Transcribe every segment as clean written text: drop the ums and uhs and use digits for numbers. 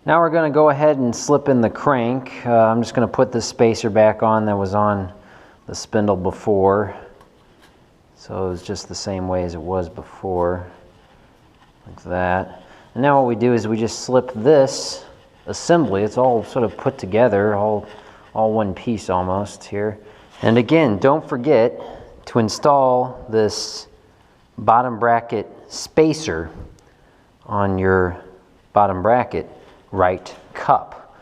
Now we're going to go ahead and slip in the crank. I'm just going to put the spacer back on that was on the spindle before. So it's just the same way as it was before, like that. And now what we do is we just slip this assembly. It's all sort of put together, all one piece almost here. And again, don't forget to install this bottom bracket spacer on your bottom bracket right cup.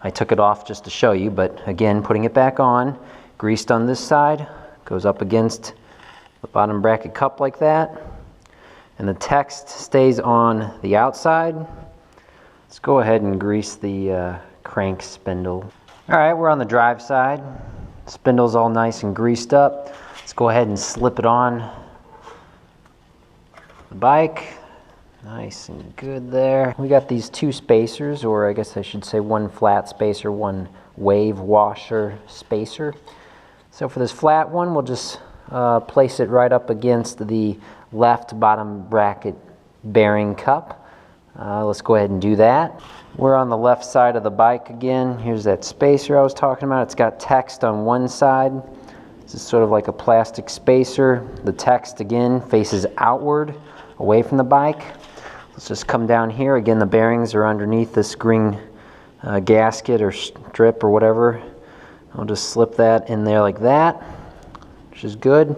I took it off just to show you, but again, putting it back on, greased on this side, goes up against the bottom bracket cup like that, and the text stays on the outside. Let's go ahead and grease the crank spindle. All right, we're on the drive side. Spindle's all nice and greased up. Let's go ahead and slip it on the bike. Nice and good there. We got these two spacers, or I guess I should say one flat spacer, one wave washer spacer. So for this flat one, we'll just place it right up against the left bottom bracket bearing cup. Let's go ahead and do that. We're on the left side of the bike again. Here's that spacer I was talking about. It's got text on one side. This is sort of like a plastic spacer. The text again faces outward, away from the bike. Let's just come down here. Again, the bearings are underneath this green gasket or strip or whatever. I'll just slip that in there like that, which is good.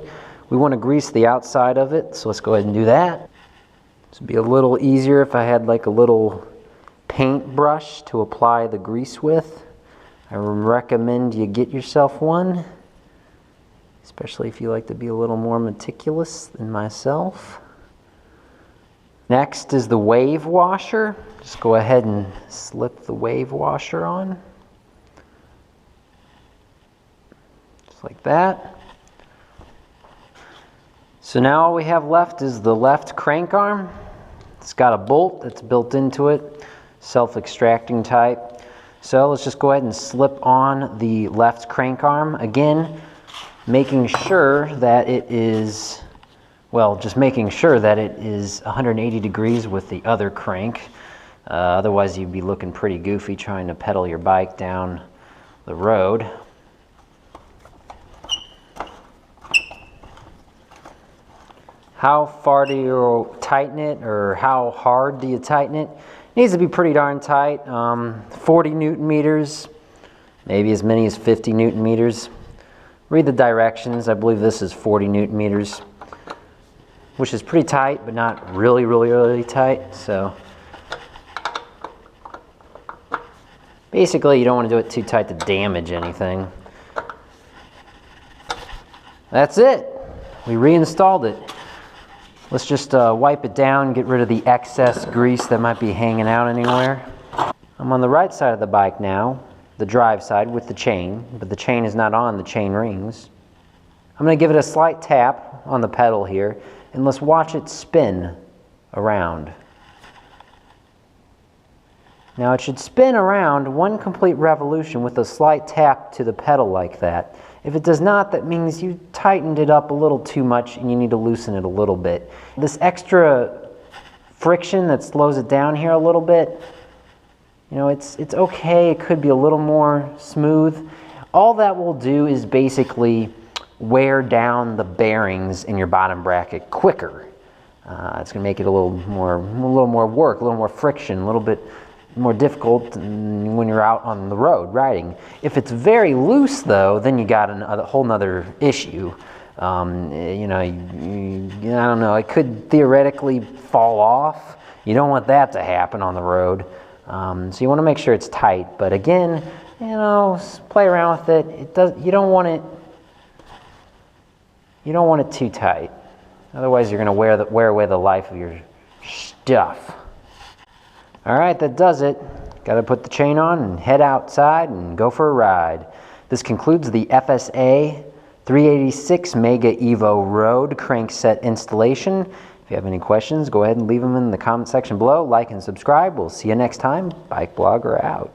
We want to grease the outside of it, so let's go ahead and do that. This would be a little easier if I had like a little paint brush to apply the grease with. I recommend you get yourself one, especially if you like to be a little more meticulous than myself. Next is the wave washer. Just go ahead and slip the wave washer on. Just like that. So now all we have left is the left crank arm. It's got a bolt that's built into it, self-extracting type. So let's just go ahead and slip on the left crank arm. Again, making sure that it is, well, just making sure that it is 180 degrees with the other crank. Otherwise you'd be looking pretty goofy trying to pedal your bike down the road. How far do you tighten it, or how hard do you tighten it? It needs to be pretty darn tight. 40 Newton meters, maybe as many as 50 Newton meters. Read the directions. I believe this is 40 Newton meters, which is pretty tight, but not really, really, really tight. So basically, you don't want to do it too tight to damage anything. That's it. We reinstalled it. Let's just wipe it down, get rid of the excess grease that might be hanging out anywhere. I'm on the right side of the bike now, the drive side with the chain, but the chain is not on the chain rings. I'm going to give it a slight tap on the pedal here, and let's watch it spin around. Now it should spin around one complete revolution with a slight tap to the pedal like that. If it does not, that means you tightened it up a little too much and you need to loosen it a little bit. This extra friction that slows it down here a little bit, you know, it's okay. It could be a little more smooth. All that will do is basically wear down the bearings in your bottom bracket quicker. It's going to make it a little more work, a little more friction, a little bit more difficult when you're out on the road riding. If it's very loose though, then you got a whole nother issue. You know, I don't know, it could theoretically fall off. You don't want that to happen on the road. So you want to make sure it's tight, but again, you know, play around with it. You don't want it too tight. Otherwise you're going to wear away the life of your stuff. Alright, that does it. Got to put the chain on and head outside and go for a ride. This concludes the FSA 386 Mega Evo Road crankset installation. If you have any questions, go ahead and leave them in the comment section below. Like and subscribe. We'll see you next time. BikeBlogger out.